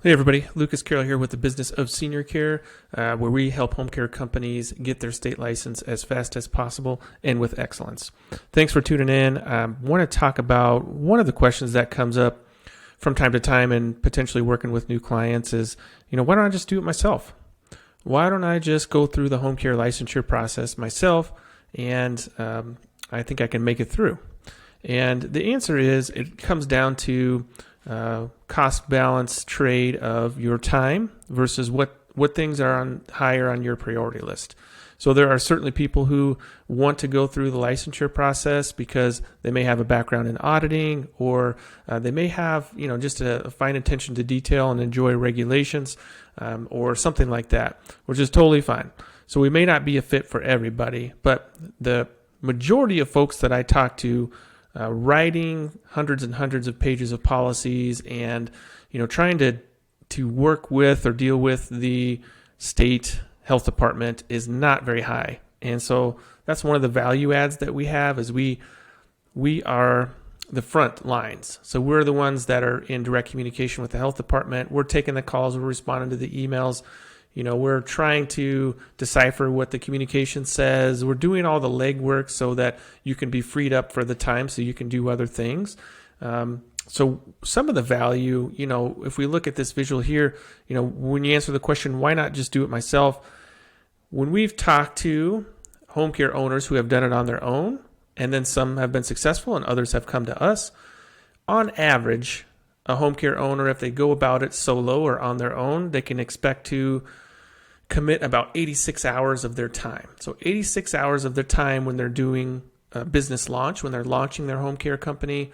Hey everybody, Lucas Carroll here with the Business of Senior Care, where we help home care companies get their state license as fast as possible and with excellence. Thanks for tuning in. I want to talk about one of the questions that comes up from time to time and potentially working with new clients is, why don't I just do it myself? Why don't I just go through the home care licensure process myself and I think I can make it through? And the answer is it comes down to cost balance trade of your time versus what things are higher on your priority list. So there are certainly people who want to go through the licensure process because they may have a background in auditing, or they may have just a fine attention to detail and enjoy regulations, or something like that, which is totally fine. So we may not be a fit for everybody, but the majority of folks that I talk to writing hundreds and hundreds of pages of policies and trying to work with or deal with the state health department is not very high. And so that's one of the value adds that we have is we are the front lines. So we're the ones that are in direct communication with the health department. We're taking the calls, we're responding to the emails. We're trying to decipher what the communication says. We're doing all the legwork so that you can be freed up for the time so you can do other things. So some of the value, if we look at this visual here, when you answer the question, why not just do it myself? When we've talked to home care owners who have done it on their own, and then some have been successful and others have come to us, on average, a home care owner, if they go about it solo or on their own, they can expect to commit about 86 hours of their time. So 86 hours of their time when they're doing a business launch, when they're launching their home care company,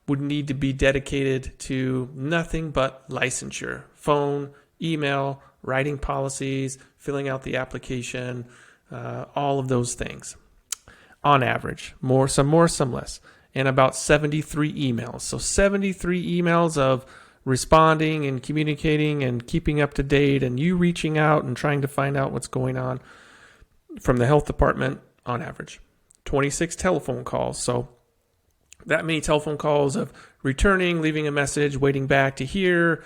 would need to be dedicated to nothing but licensure, phone, email, writing policies, filling out the application, all of those things. On average, some more, some less. And about 73 emails. So 73 emails of responding and communicating and keeping up to date and you reaching out and trying to find out what's going on from the health department on average. 26 telephone calls. So that many telephone calls of returning, leaving a message, waiting back to hear,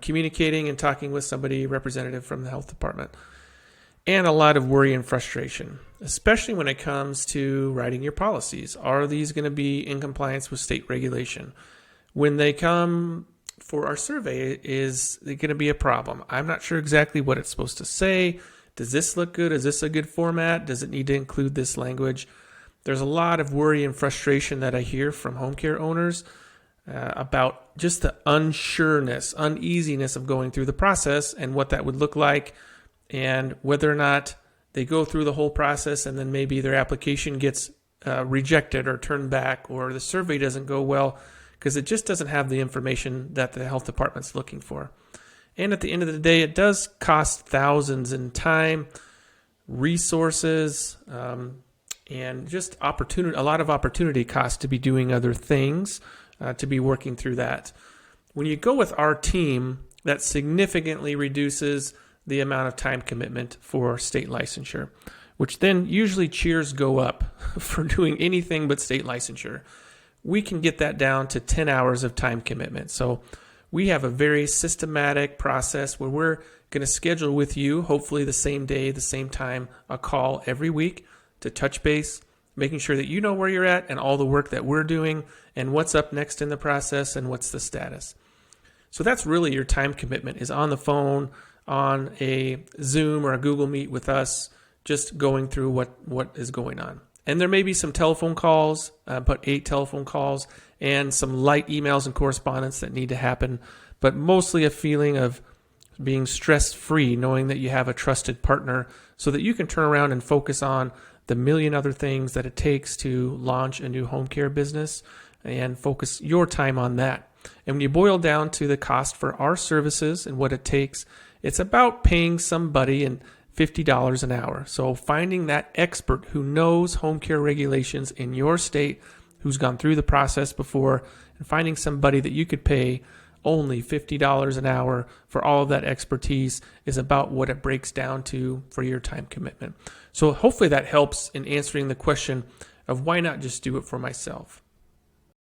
communicating and talking with somebody representative from the health department. And a lot of worry and frustration, especially when it comes to writing your policies. Are these going to be in compliance with state regulation? When they come for our survey, is it going to be a problem? I'm not sure exactly what it's supposed to say. Does this look good? Is this a good format? Does it need to include this language? There's a lot of worry and frustration that I hear from home care owners about just the uneasiness of going through the process and what that would look like, and whether or not they go through the whole process and then maybe their application gets rejected or turned back, or the survey doesn't go well because it just doesn't have the information that the health department's looking for. And at the end of the day, it does cost thousands in time, resources, and just a lot of opportunity cost to be doing other things, to be working through that. When you go with our team, that significantly reduces the amount of time commitment for state licensure, which then usually cheers go up for doing anything but state licensure. We can get that down to 10 hours of time commitment. So we have a very systematic process where we're going to schedule with you, hopefully the same day, the same time, a call every week to touch base, making sure that you know where you're at and all the work that we're doing and what's up next in the process and what's the status. So that's really your time commitment, is on the phone, on a Zoom or a Google Meet with us, just going through what is going on. And there may be some telephone calls, about 8 telephone calls, and some light emails and correspondence that need to happen, but mostly a feeling of being stress-free, knowing that you have a trusted partner so that you can turn around and focus on the million other things that it takes to launch a new home care business and focus your time on that. And when you boil down to the cost for our services and what it takes, it's about paying somebody and $50 an hour. So finding that expert who knows home care regulations in your state, who's gone through the process before, and finding somebody that you could pay only $50 an hour for all of that expertise is about what it breaks down to for your time commitment. So hopefully that helps in answering the question of why not just do it for myself.